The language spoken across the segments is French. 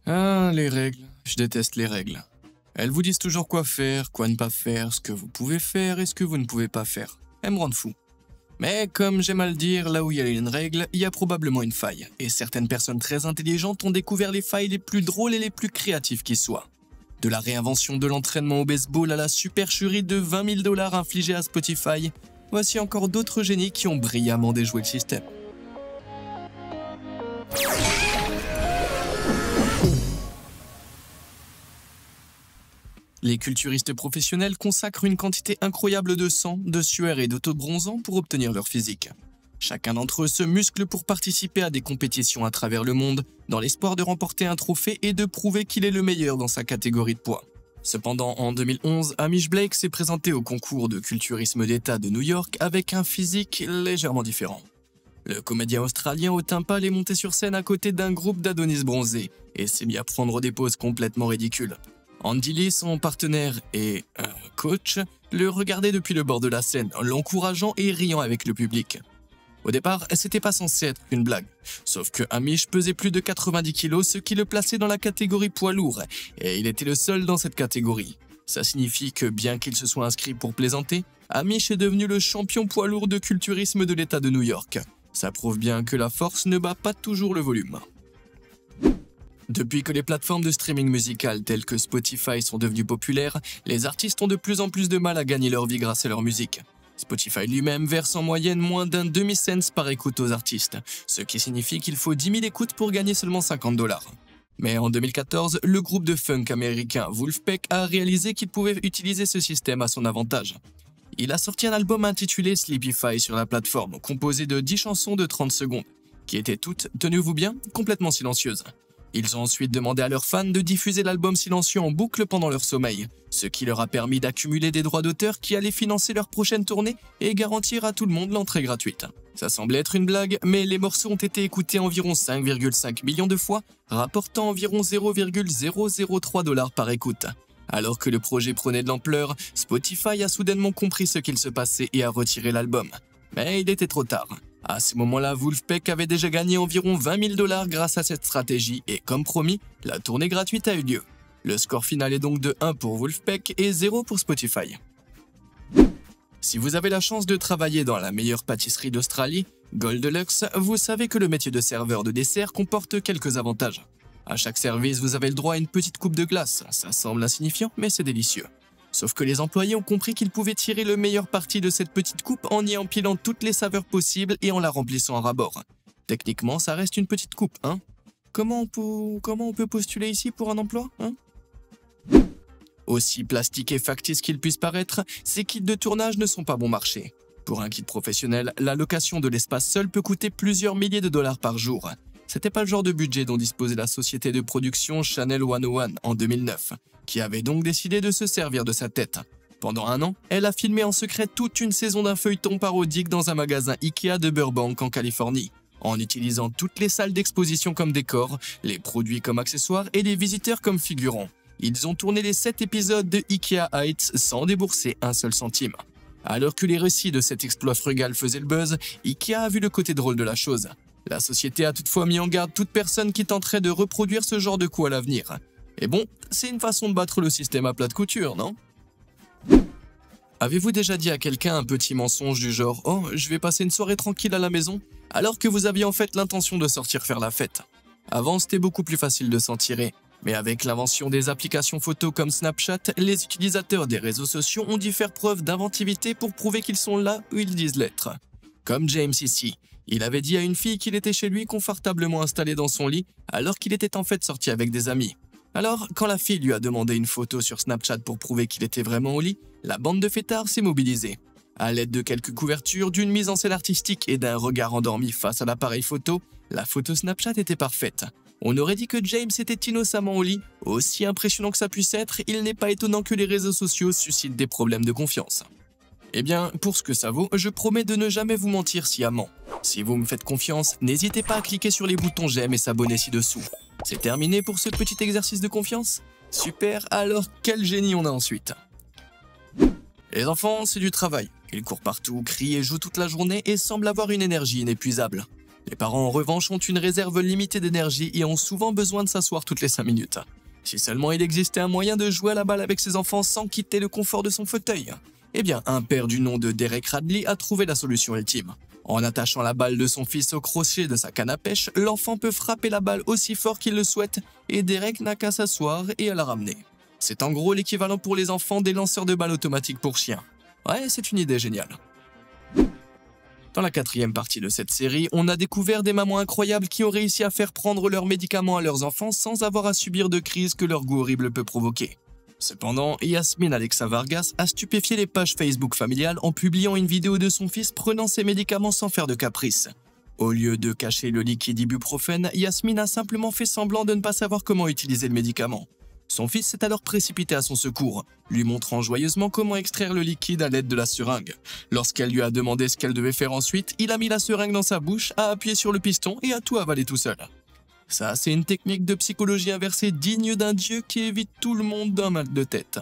Ah, les règles. Je déteste les règles. Elles vous disent toujours quoi faire, quoi ne pas faire, ce que vous pouvez faire et ce que vous ne pouvez pas faire. Elles me rendent fou. Mais comme j'aime à le dire, là où il y a une règle, il y a probablement une faille. Et certaines personnes très intelligentes ont découvert les failles les plus drôles et les plus créatives qui soient. De la réinvention de l'entraînement au baseball à la supercherie de 20 000 $ infligée à Spotify, voici encore d'autres génies qui ont brillamment déjoué le système. Les culturistes professionnels consacrent une quantité incroyable de sang, de sueur et d'autobronzant pour obtenir leur physique. Chacun d'entre eux se muscle pour participer à des compétitions à travers le monde, dans l'espoir de remporter un trophée et de prouver qu'il est le meilleur dans sa catégorie de poids. Cependant, en 2011, Amish Blake s'est présenté au concours de culturisme d'État de New York avec un physique légèrement différent. Le comédien australien au teint pâle est monté sur scène à côté d'un groupe d'adonis bronzés et s'est mis à prendre des poses complètement ridicules. Andy Lee, son partenaire et coach, le regardait depuis le bord de la scène, l'encourageant et riant avec le public. Au départ, c'était pas censé être une blague, sauf que Amish pesait plus de 90 kg, ce qui le plaçait dans la catégorie poids lourd, et il était le seul dans cette catégorie. Ça signifie que bien qu'il se soit inscrit pour plaisanter, Amish est devenu le champion poids lourd de culturisme de l'État de New York. Ça prouve bien que la force ne bat pas toujours le volume. Depuis que les plateformes de streaming musical telles que Spotify sont devenues populaires, les artistes ont de plus en plus de mal à gagner leur vie grâce à leur musique. Spotify lui-même verse en moyenne moins d'un demi-cent par écoute aux artistes, ce qui signifie qu'il faut 10 000 écoutes pour gagner seulement 50 $. Mais en 2014, le groupe de funk américain Wolfpack a réalisé qu'il pouvait utiliser ce système à son avantage. Il a sorti un album intitulé Sleepify sur la plateforme, composé de 10 chansons de 30 secondes, qui étaient toutes, tenez-vous bien, complètement silencieuses. Ils ont ensuite demandé à leurs fans de diffuser l'album silencieux en boucle pendant leur sommeil, ce qui leur a permis d'accumuler des droits d'auteur qui allaient financer leur prochaine tournée et garantir à tout le monde l'entrée gratuite. Ça semblait être une blague, mais les morceaux ont été écoutés environ 5,5 millions de fois, rapportant environ 0,003 $ par écoute. Alors que le projet prenait de l'ampleur, Spotify a soudainement compris ce qu'il se passait et a retiré l'album. Mais il était trop tard. À ce moment-là, Wolfpack avait déjà gagné environ 20 000 $ grâce à cette stratégie et comme promis, la tournée gratuite a eu lieu. Le score final est donc de 1 pour Wolfpack et 0 pour Spotify. Si vous avez la chance de travailler dans la meilleure pâtisserie d'Australie, Goldilocks, vous savez que le métier de serveur de dessert comporte quelques avantages. À chaque service, vous avez le droit à une petite coupe de glace. Ça semble insignifiant, mais c'est délicieux. Sauf que les employés ont compris qu'ils pouvaient tirer le meilleur parti de cette petite coupe en y empilant toutes les saveurs possibles et en la remplissant à ras-bord. Techniquement, ça reste une petite coupe, hein? Comment on peut postuler ici pour un emploi, hein? Aussi plastique et factice qu'il puisse paraître, ces kits de tournage ne sont pas bon marché. Pour un kit professionnel, la location de l'espace seul peut coûter plusieurs milliers de dollars par jour. C'était pas le genre de budget dont disposait la société de production Channel 101 en 2009, qui avait donc décidé de se servir de sa tête. Pendant un an, elle a filmé en secret toute une saison d'un feuilleton parodique dans un magasin Ikea de Burbank en Californie, en utilisant toutes les salles d'exposition comme décor, les produits comme accessoires et les visiteurs comme figurants. Ils ont tourné les 7 épisodes de Ikea Heights sans débourser un seul centime. Alors que les récits de cet exploit frugal faisaient le buzz, Ikea a vu le côté drôle de la chose. La société a toutefois mis en garde toute personne qui tenterait de reproduire ce genre de coup à l'avenir. Et bon, c'est une façon de battre le système à plat de couture, non? Avez-vous déjà dit à quelqu'un un petit mensonge du genre « Oh, je vais passer une soirée tranquille à la maison » alors que vous aviez en fait l'intention de sortir faire la fête? Avant, c'était beaucoup plus facile de s'en tirer. Mais avec l'invention des applications photos comme Snapchat, les utilisateurs des réseaux sociaux ont dû faire preuve d'inventivité pour prouver qu'ils sont là où ils disent l'être. Comme James ici. Il avait dit à une fille qu'il était chez lui confortablement installé dans son lit alors qu'il était en fait sorti avec des amis. Alors, quand la fille lui a demandé une photo sur Snapchat pour prouver qu'il était vraiment au lit, la bande de fêtards s'est mobilisée. À l'aide de quelques couvertures, d'une mise en scène artistique et d'un regard endormi face à l'appareil photo, la photo Snapchat était parfaite. On aurait dit que James était innocemment au lit. Aussi impressionnant que ça puisse être, il n'est pas étonnant que les réseaux sociaux suscitent des problèmes de confiance. Eh bien, pour ce que ça vaut, je promets de ne jamais vous mentir sciemment. Si vous me faites confiance, n'hésitez pas à cliquer sur les boutons j'aime et s'abonner ci-dessous. C'est terminé pour ce petit exercice de confiance? Super, alors quel génie on a ensuite? Les enfants, c'est du travail. Ils courent partout, crient et jouent toute la journée et semblent avoir une énergie inépuisable. Les parents en revanche ont une réserve limitée d'énergie et ont souvent besoin de s'asseoir toutes les 5 minutes. Si seulement il existait un moyen de jouer à la balle avec ses enfants sans quitter le confort de son fauteuil. Eh bien, un père du nom de Derek Radley a trouvé la solution ultime. En attachant la balle de son fils au crochet de sa canne à pêche, l'enfant peut frapper la balle aussi fort qu'il le souhaite et Derek n'a qu'à s'asseoir et à la ramener. C'est en gros l'équivalent pour les enfants des lanceurs de balles automatiques pour chiens. Ouais, c'est une idée géniale. Dans la 4e partie de cette série, on a découvert des mamans incroyables qui ont réussi à faire prendre leurs médicaments à leurs enfants sans avoir à subir de crise que leur goût horrible peut provoquer. Cependant, Yasmine Alexa Vargas a stupéfié les pages Facebook familiales en publiant une vidéo de son fils prenant ses médicaments sans faire de caprice. Au lieu de cacher le liquide ibuprofène, Yasmine a simplement fait semblant de ne pas savoir comment utiliser le médicament. Son fils s'est alors précipité à son secours, lui montrant joyeusement comment extraire le liquide à l'aide de la seringue. Lorsqu'elle lui a demandé ce qu'elle devait faire ensuite, il a mis la seringue dans sa bouche, a appuyé sur le piston et a tout avalé tout seul. Ça, c'est une technique de psychologie inversée digne d'un dieu qui évite tout le monde d'un mal de tête.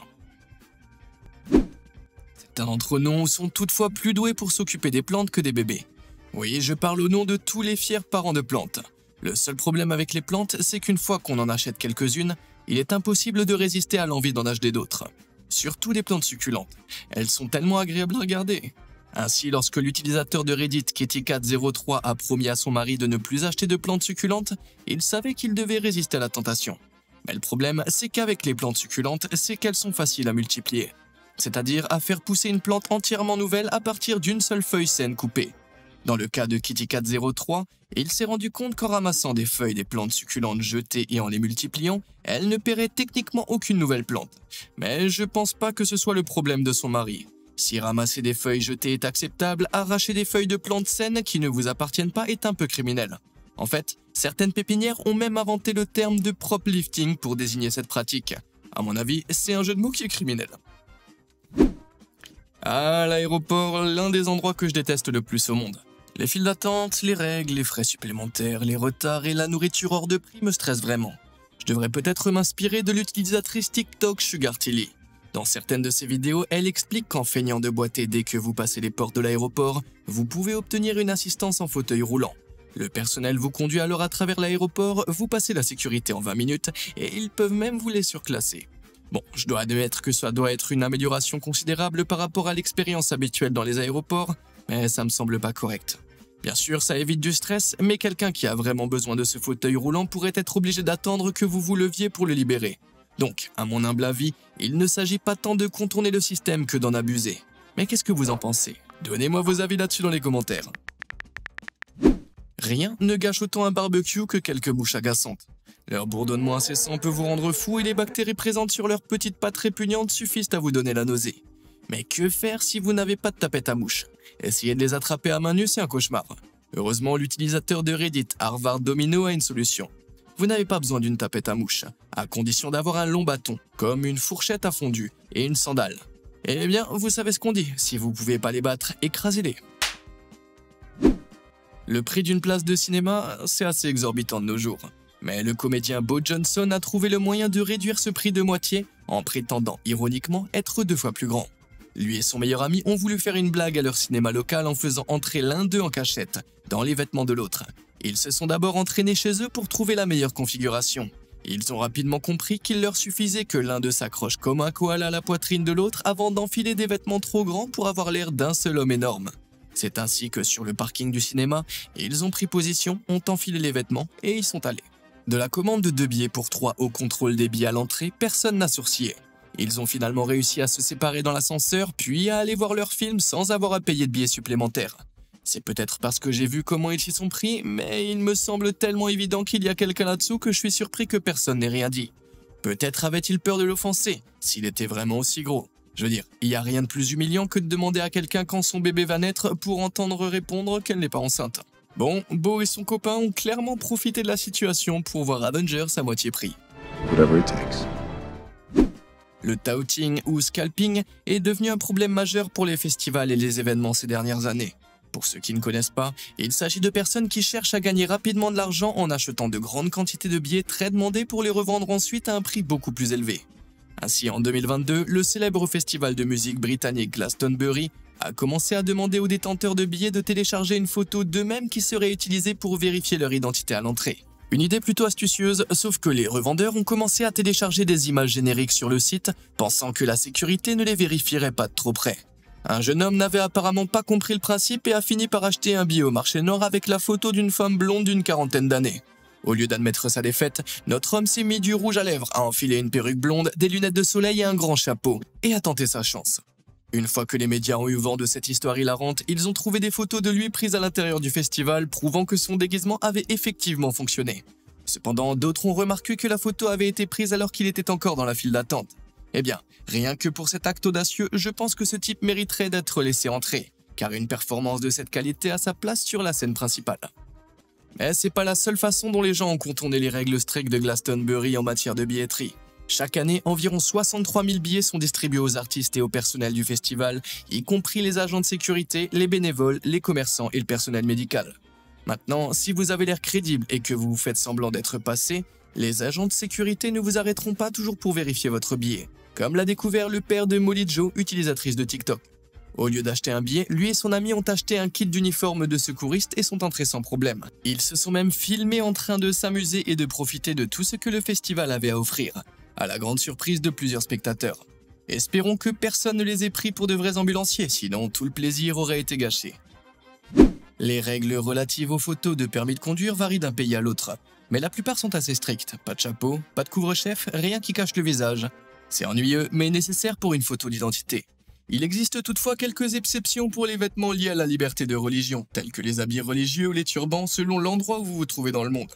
Certains d'entre nous sont toutefois plus doués pour s'occuper des plantes que des bébés. Oui, je parle au nom de tous les fiers parents de plantes. Le seul problème avec les plantes, c'est qu'une fois qu'on en achète quelques-unes, il est impossible de résister à l'envie d'en acheter d'autres. Surtout les plantes succulentes. Elles sont tellement agréables à regarder. Ainsi, lorsque l'utilisateur de Reddit KittyCat03 a promis à son mari de ne plus acheter de plantes succulentes, il savait qu'il devait résister à la tentation. Mais le problème, c'est qu'avec les plantes succulentes, c'est qu'elles sont faciles à multiplier. C'est-à-dire à faire pousser une plante entièrement nouvelle à partir d'une seule feuille saine coupée. Dans le cas de KittyCat03, il s'est rendu compte qu'en ramassant des feuilles des plantes succulentes jetées et en les multipliant, elle ne paierait techniquement aucune nouvelle plante. Mais je pense pas que ce soit le problème de son mari. Si ramasser des feuilles jetées est acceptable, arracher des feuilles de plantes saines qui ne vous appartiennent pas est un peu criminel. En fait, certaines pépinières ont même inventé le terme de prop lifting pour désigner cette pratique. À mon avis, c'est un jeu de mots qui est criminel. À l'aéroport, l'un des endroits que je déteste le plus au monde. Les files d'attente, les règles, les frais supplémentaires, les retards et la nourriture hors de prix me stressent vraiment. Je devrais peut-être m'inspirer de l'utilisatrice TikTok Sugar Tilly. Dans certaines de ses vidéos, elle explique qu'en feignant de boiter dès que vous passez les portes de l'aéroport, vous pouvez obtenir une assistance en fauteuil roulant. Le personnel vous conduit alors à travers l'aéroport, vous passez la sécurité en 20 minutes et ils peuvent même vous les surclasser. Bon, je dois admettre que ça doit être une amélioration considérable par rapport à l'expérience habituelle dans les aéroports, mais ça me semble pas correct. Bien sûr, ça évite du stress, mais quelqu'un qui a vraiment besoin de ce fauteuil roulant pourrait être obligé d'attendre que vous vous leviez pour le libérer. Donc, à mon humble avis, il ne s'agit pas tant de contourner le système que d'en abuser. Mais qu'est-ce que vous en pensez? Donnez-moi vos avis là-dessus dans les commentaires. Rien ne gâche autant un barbecue que quelques mouches agaçantes. Leur bourdonnement incessant peut vous rendre fou et les bactéries présentes sur leurs petites pattes répugnantes suffisent à vous donner la nausée. Mais que faire si vous n'avez pas de tapette à mouches? Essayer de les attraper à main nue, c'est un cauchemar. Heureusement, l'utilisateur de Reddit Harvard Domino a une solution. Vous n'avez pas besoin d'une tapette à mouches, à condition d'avoir un long bâton, comme une fourchette à fondue et une sandale. Eh bien, vous savez ce qu'on dit, si vous pouvez pas les battre, écrasez-les. Le prix d'une place de cinéma, c'est assez exorbitant de nos jours. Mais le comédien Bo Johnson a trouvé le moyen de réduire ce prix de moitié en prétendant ironiquement être 2 fois plus grand. Lui et son meilleur ami ont voulu faire une blague à leur cinéma local en faisant entrer l'un d'eux en cachette, dans les vêtements de l'autre. Ils se sont d'abord entraînés chez eux pour trouver la meilleure configuration. Ils ont rapidement compris qu'il leur suffisait que l'un d'eux s'accroche comme un koala à la poitrine de l'autre avant d'enfiler des vêtements trop grands pour avoir l'air d'un seul homme énorme. C'est ainsi que sur le parking du cinéma, ils ont pris position, ont enfilé les vêtements et ils sont allés. De la commande de 2 billets pour 3 au contrôle des billets à l'entrée, personne n'a sourcillé. Ils ont finalement réussi à se séparer dans l'ascenseur, puis à aller voir leur film sans avoir à payer de billets supplémentaires. C'est peut-être parce que j'ai vu comment ils s'y sont pris, mais il me semble tellement évident qu'il y a quelqu'un là-dessous que je suis surpris que personne n'ait rien dit. Peut-être avait-il peur de l'offenser, s'il était vraiment aussi gros. Je veux dire, il n'y a rien de plus humiliant que de demander à quelqu'un quand son bébé va naître pour entendre répondre qu'elle n'est pas enceinte. Bon, Bo et son copain ont clairement profité de la situation pour voir Avengers à moitié prix. Whatever it takes. Le touting ou scalping est devenu un problème majeur pour les festivals et les événements ces dernières années. Pour ceux qui ne connaissent pas, il s'agit de personnes qui cherchent à gagner rapidement de l'argent en achetant de grandes quantités de billets très demandés pour les revendre ensuite à un prix beaucoup plus élevé. Ainsi, en 2022, le célèbre festival de musique britannique Glastonbury a commencé à demander aux détenteurs de billets de télécharger une photo d'eux-mêmes qui serait utilisée pour vérifier leur identité à l'entrée. Une idée plutôt astucieuse, sauf que les revendeurs ont commencé à télécharger des images génériques sur le site, pensant que la sécurité ne les vérifierait pas de trop près. Un jeune homme n'avait apparemment pas compris le principe et a fini par acheter un billet au marché nord avec la photo d'une femme blonde d'une quarantaine d'années. Au lieu d'admettre sa défaite, notre homme s'est mis du rouge à lèvres, a enfilé une perruque blonde, des lunettes de soleil et un grand chapeau, et a tenté sa chance. Une fois que les médias ont eu vent de cette histoire hilarante, ils ont trouvé des photos de lui prises à l'intérieur du festival, prouvant que son déguisement avait effectivement fonctionné. Cependant, d'autres ont remarqué que la photo avait été prise alors qu'il était encore dans la file d'attente. Eh bien, rien que pour cet acte audacieux, je pense que ce type mériterait d'être laissé entrer, car une performance de cette qualité a sa place sur la scène principale. Mais c'est pas la seule façon dont les gens ont contourné les règles strictes de Glastonbury en matière de billetterie. Chaque année, environ 63 000 billets sont distribués aux artistes et au personnel du festival, y compris les agents de sécurité, les bénévoles, les commerçants et le personnel médical. Maintenant, si vous avez l'air crédible et que vous faites semblant d'être passé, les agents de sécurité ne vous arrêteront pas toujours pour vérifier votre billet, comme l'a découvert le père de Molly Jo, utilisatrice de TikTok. Au lieu d'acheter un billet, lui et son ami ont acheté un kit d'uniforme de secouriste et sont entrés sans problème. Ils se sont même filmés en train de s'amuser et de profiter de tout ce que le festival avait à offrir, à la grande surprise de plusieurs spectateurs. Espérons que personne ne les ait pris pour de vrais ambulanciers, sinon tout le plaisir aurait été gâché. Les règles relatives aux photos de permis de conduire varient d'un pays à l'autre, mais la plupart sont assez strictes. Pas de chapeau, pas de couvre-chef, rien qui cache le visage. C'est ennuyeux, mais nécessaire pour une photo d'identité. Il existe toutefois quelques exceptions pour les vêtements liés à la liberté de religion, tels que les habits religieux ou les turbans selon l'endroit où vous vous trouvez dans le monde.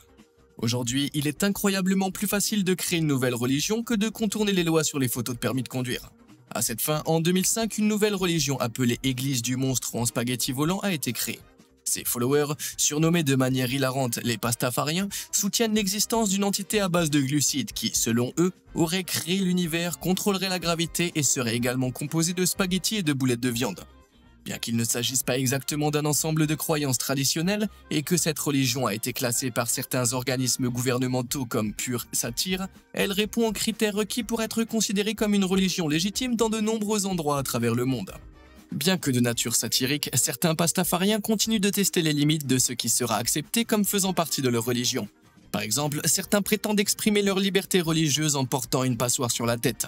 Aujourd'hui, il est incroyablement plus facile de créer une nouvelle religion que de contourner les lois sur les photos de permis de conduire. À cette fin, en 2005, une nouvelle religion appelée Église du monstre en spaghetti volant a été créée. Ses followers, surnommés de manière hilarante les pastafariens, soutiennent l'existence d'une entité à base de glucides qui, selon eux, aurait créé l'univers, contrôlerait la gravité et serait également composé de spaghettis et de boulettes de viande. Bien qu'il ne s'agisse pas exactement d'un ensemble de croyances traditionnelles et que cette religion a été classée par certains organismes gouvernementaux comme pure satire, elle répond aux critères requis pour être considérée comme une religion légitime dans de nombreux endroits à travers le monde. Bien que de nature satirique, certains pastafariens continuent de tester les limites de ce qui sera accepté comme faisant partie de leur religion. Par exemple, certains prétendent exprimer leur liberté religieuse en portant une passoire sur la tête.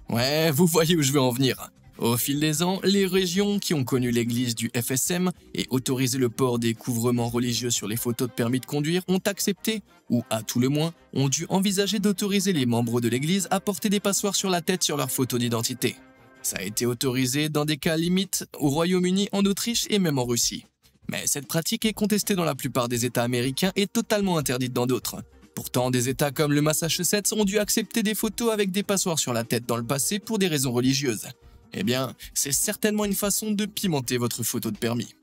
Ouais, vous voyez où je veux en venir. Au fil des ans, les régions qui ont connu l'église du FSM et autorisé le port des couvrements religieux sur les photos de permis de conduire ont accepté, ou à tout le moins, ont dû envisager d'autoriser les membres de l'église à porter des passoires sur la tête sur leurs photos d'identité. Ça a été autorisé dans des cas limites au Royaume-Uni, en Autriche et même en Russie. Mais cette pratique est contestée dans la plupart des États américains et totalement interdite dans d'autres. Pourtant, des États comme le Massachusetts ont dû accepter des photos avec des passoires sur la tête dans le passé pour des raisons religieuses. Eh bien, c'est certainement une façon de pimenter votre photo de permis.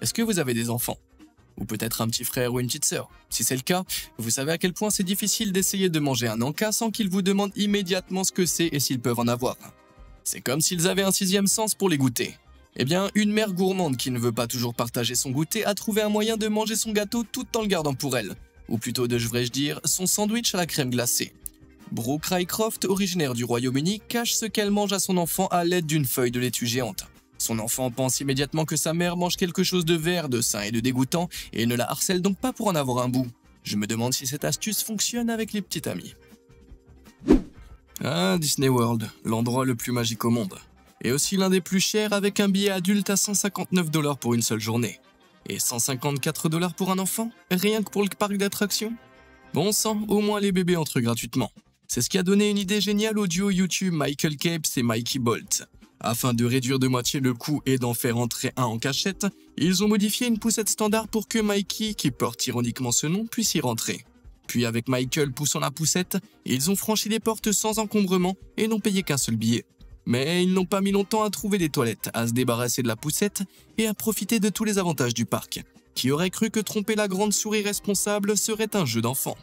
Est-ce que vous avez des enfants ? Ou peut-être un petit frère ou une petite sœur. Si c'est le cas, vous savez à quel point c'est difficile d'essayer de manger un encas sans qu'ils vous demandent immédiatement ce que c'est et s'ils peuvent en avoir. C'est comme s'ils avaient un sixième sens pour les goûter. Eh bien, une mère gourmande qui ne veut pas toujours partager son goûter a trouvé un moyen de manger son gâteau tout en le gardant pour elle. Ou plutôt, devrais-je dire, son sandwich à la crème glacée. Brooke Rycroft, originaire du Royaume-Uni, cache ce qu'elle mange à son enfant à l'aide d'une feuille de laitue géante. Son enfant pense immédiatement que sa mère mange quelque chose de vert, de sain et de dégoûtant, et ne la harcèle donc pas pour en avoir un bout. Je me demande si cette astuce fonctionne avec les petits amis. Ah, Disney World, l'endroit le plus magique au monde. Et aussi l'un des plus chers avec un billet adulte à 159 $ pour une seule journée. Et 154 $ pour un enfant, rien que pour le parc d'attractions. Bon sang, au moins les bébés entrent gratuitement. C'est ce qui a donné une idée géniale au duo YouTube Michael Capes et Mikey Bolt. Afin de réduire de moitié le coût et d'en faire entrer un en cachette, ils ont modifié une poussette standard pour que Mikey, qui porte ironiquement ce nom, puisse y rentrer. Puis avec Michael poussant la poussette, ils ont franchi les portes sans encombrement et n'ont payé qu'un seul billet. Mais ils n'ont pas mis longtemps à trouver des toilettes, à se débarrasser de la poussette et à profiter de tous les avantages du parc. Qui aurait cru que tromper la grande souris responsable serait un jeu d'enfant ?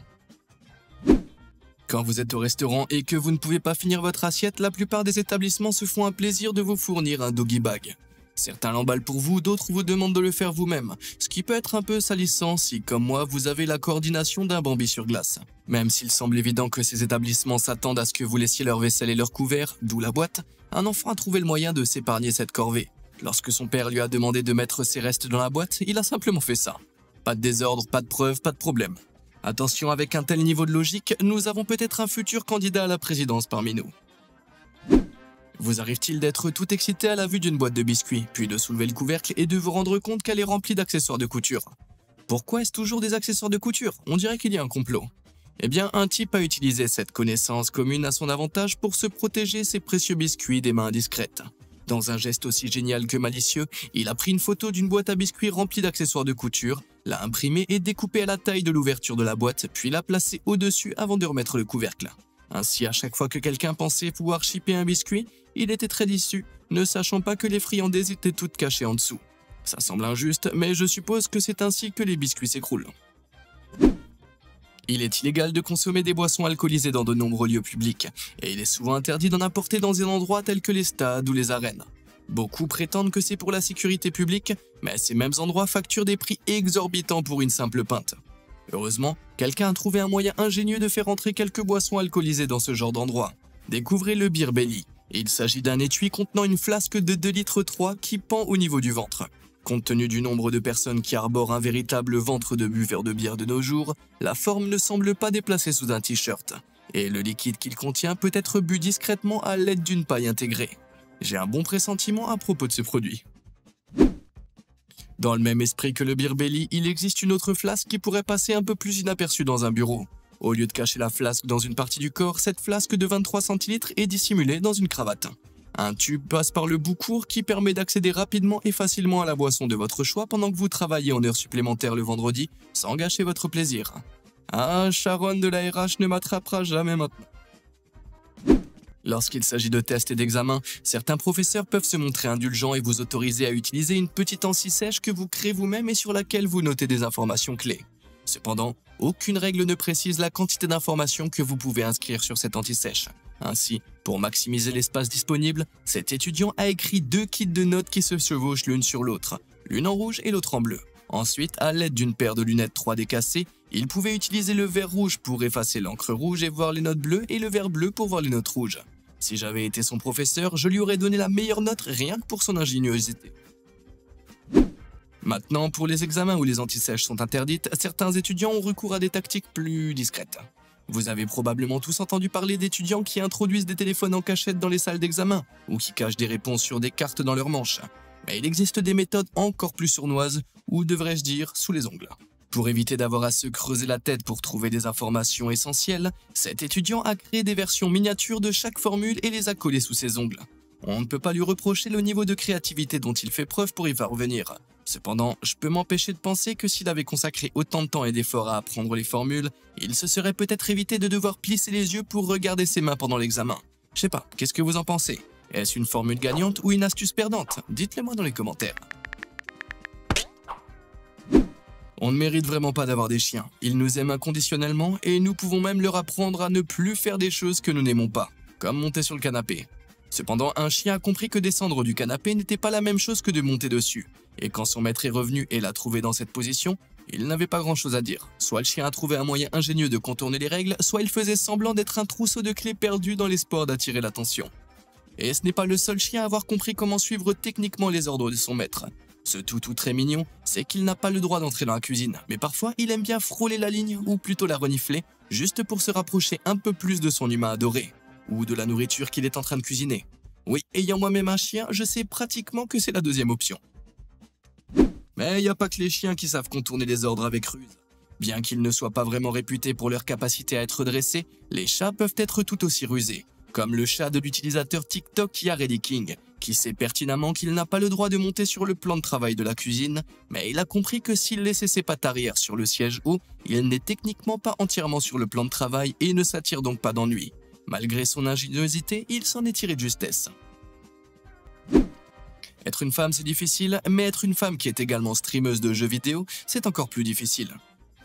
Quand vous êtes au restaurant et que vous ne pouvez pas finir votre assiette, la plupart des établissements se font un plaisir de vous fournir un doggy bag. Certains l'emballent pour vous, d'autres vous demandent de le faire vous-même, ce qui peut être un peu salissant si, comme moi, vous avez la coordination d'un Bambi sur glace. Même s'il semble évident que ces établissements s'attendent à ce que vous laissiez leur vaisselle et leur couvert, d'où la boîte, un enfant a trouvé le moyen de s'épargner cette corvée. Lorsque son père lui a demandé de mettre ses restes dans la boîte, il a simplement fait ça. Pas de désordre, pas de preuves, pas de problème. Attention, avec un tel niveau de logique, nous avons peut-être un futur candidat à la présidence parmi nous. Vous arrive-t-il d'être tout excité à la vue d'une boîte de biscuits, puis de soulever le couvercle et de vous rendre compte qu'elle est remplie d'accessoires de couture? Pourquoi est-ce toujours des accessoires de couture? On dirait qu'il y a un complot. Eh bien, un type a utilisé cette connaissance commune à son avantage pour se protéger ses précieux biscuits des mains indiscrètes. Dans un geste aussi génial que malicieux, il a pris une photo d'une boîte à biscuits remplie d'accessoires de couture, l'a imprimée et découpée à la taille de l'ouverture de la boîte, puis l'a placée au-dessus avant de remettre le couvercle. Ainsi, à chaque fois que quelqu'un pensait pouvoir shipper un biscuit, il était très déçu, ne sachant pas que les friandises étaient toutes cachées en dessous. Ça semble injuste, mais je suppose que c'est ainsi que les biscuits s'écroulent. Il est illégal de consommer des boissons alcoolisées dans de nombreux lieux publics, et il est souvent interdit d'en apporter dans des endroits tels que les stades ou les arènes. Beaucoup prétendent que c'est pour la sécurité publique, mais ces mêmes endroits facturent des prix exorbitants pour une simple pinte. Heureusement, quelqu'un a trouvé un moyen ingénieux de faire entrer quelques boissons alcoolisées dans ce genre d'endroit. Découvrez le Beer Belly. Il s'agit d'un étui contenant une flasque de 2,3 litres qui pend au niveau du ventre. Compte tenu du nombre de personnes qui arborent un véritable ventre de buveurs de bière de nos jours, la forme ne semble pas déplacée sous un t-shirt. Et le liquide qu'il contient peut être bu discrètement à l'aide d'une paille intégrée. J'ai un bon pressentiment à propos de ce produit. Dans le même esprit que le Beer Belly, il existe une autre flasque qui pourrait passer un peu plus inaperçue dans un bureau. Au lieu de cacher la flasque dans une partie du corps, cette flasque de 23 centilitres est dissimulée dans une cravate. Un tube passe par le bout court qui permet d'accéder rapidement et facilement à la boisson de votre choix pendant que vous travaillez en heures supplémentaires le vendredi, sans gâcher votre plaisir. Ah, Sharon de la RH ne m'attrapera jamais maintenant. Lorsqu'il s'agit de tests et d'examens, certains professeurs peuvent se montrer indulgents et vous autoriser à utiliser une petite anti-sèche que vous créez vous-même et sur laquelle vous notez des informations clés. Cependant, aucune règle ne précise la quantité d'informations que vous pouvez inscrire sur cette anti-sèche. Ainsi, pour maximiser l'espace disponible, cet étudiant a écrit 2 kits de notes qui se chevauchent l'une sur l'autre, l'une en rouge et l'autre en bleu. Ensuite, à l'aide d'une paire de lunettes 3D cassées, il pouvait utiliser le verre rouge pour effacer l'encre rouge et voir les notes bleues et le verre bleu pour voir les notes rouges. Si j'avais été son professeur, je lui aurais donné la meilleure note rien que pour son ingéniosité. Maintenant, pour les examens où les anti-sèches sont interdites, certains étudiants ont recours à des tactiques plus discrètes. Vous avez probablement tous entendu parler d'étudiants qui introduisent des téléphones en cachette dans les salles d'examen, ou qui cachent des réponses sur des cartes dans leurs manches. Mais il existe des méthodes encore plus sournoises, ou devrais-je dire, sous les ongles. Pour éviter d'avoir à se creuser la tête pour trouver des informations essentielles, cet étudiant a créé des versions miniatures de chaque formule et les a collées sous ses ongles. On ne peut pas lui reprocher le niveau de créativité dont il fait preuve pour y parvenir. Cependant, je peux m'empêcher de penser que s'il avait consacré autant de temps et d'efforts à apprendre les formules, il se serait peut-être évité de devoir plisser les yeux pour regarder ses mains pendant l'examen. Je sais pas, qu'est-ce que vous en pensez? Est-ce une formule gagnante ou une astuce perdante? Dites-le moi dans les commentaires. On ne mérite vraiment pas d'avoir des chiens. Ils nous aiment inconditionnellement et nous pouvons même leur apprendre à ne plus faire des choses que nous n'aimons pas, comme monter sur le canapé. Cependant, un chien a compris que descendre du canapé n'était pas la même chose que de monter dessus. Et quand son maître est revenu et l'a trouvé dans cette position, il n'avait pas grand-chose à dire. Soit le chien a trouvé un moyen ingénieux de contourner les règles, soit il faisait semblant d'être un trousseau de clés perdu dans l'espoir d'attirer l'attention. Et ce n'est pas le seul chien à avoir compris comment suivre techniquement les ordres de son maître. Ce toutou très mignon, c'est qu'il n'a pas le droit d'entrer dans la cuisine, mais parfois il aime bien frôler la ligne, ou plutôt la renifler, juste pour se rapprocher un peu plus de son humain adoré, ou de la nourriture qu'il est en train de cuisiner. Oui, ayant moi-même un chien, je sais pratiquement que c'est la deuxième option. Mais il n'y a pas que les chiens qui savent contourner les ordres avec ruse. Bien qu'ils ne soient pas vraiment réputés pour leur capacité à être dressés, les chats peuvent être tout aussi rusés, comme le chat de l'utilisateur TikTok Yaredi King, qui sait pertinemment qu'il n'a pas le droit de monter sur le plan de travail de la cuisine, mais il a compris que s'il laissait ses pattes arrière sur le siège haut, il n'est techniquement pas entièrement sur le plan de travail et ne s'attire donc pas d'ennui. Malgré son ingéniosité, il s'en est tiré de justesse. Être une femme, c'est difficile, mais être une femme qui est également streameuse de jeux vidéo, c'est encore plus difficile.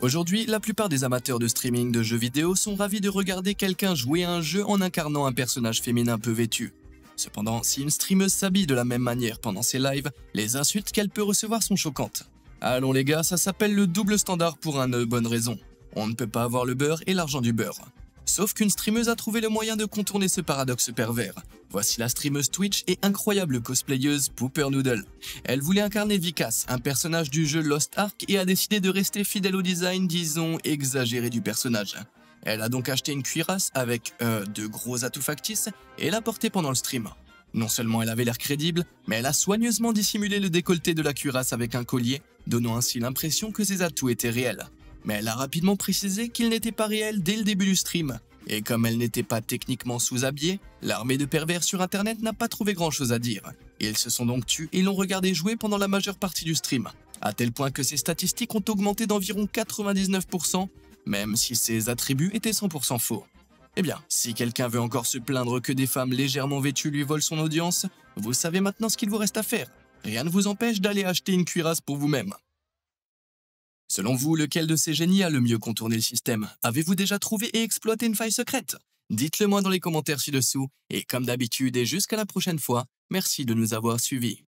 Aujourd'hui, la plupart des amateurs de streaming de jeux vidéo sont ravis de regarder quelqu'un jouer à un jeu en incarnant un personnage féminin peu vêtu. Cependant, si une streameuse s'habille de la même manière pendant ses lives, les insultes qu'elle peut recevoir sont choquantes. Allons les gars, ça s'appelle le double standard pour une bonne raison. On ne peut pas avoir le beurre et l'argent du beurre. Sauf qu'une streameuse a trouvé le moyen de contourner ce paradoxe pervers. Voici la streameuse Twitch et incroyable cosplayeuse Pooper Noodle. Elle voulait incarner Vikas, un personnage du jeu Lost Ark, et a décidé de rester fidèle au design, disons, exagéré du personnage. Elle a donc acheté une cuirasse avec de gros atouts factices et l'a portée pendant le stream. Non seulement elle avait l'air crédible, mais elle a soigneusement dissimulé le décolleté de la cuirasse avec un collier, donnant ainsi l'impression que ses atouts étaient réels. Mais elle a rapidement précisé qu'ils n'étaient pas réels dès le début du stream. Et comme elle n'était pas techniquement sous-habillée, l'armée de pervers sur internet n'a pas trouvé grand chose à dire. Ils se sont donc tus et l'ont regardé jouer pendant la majeure partie du stream, à tel point que ses statistiques ont augmenté d'environ 99%, même si ses attributs étaient 100% faux. Eh bien, si quelqu'un veut encore se plaindre que des femmes légèrement vêtues lui volent son audience, vous savez maintenant ce qu'il vous reste à faire. Rien ne vous empêche d'aller acheter une cuirasse pour vous-même. Selon vous, lequel de ces génies a le mieux contourné le système? Avez-vous déjà trouvé et exploité une faille secrète? Dites-le moi dans les commentaires ci-dessous, et comme d'habitude et jusqu'à la prochaine fois, merci de nous avoir suivis.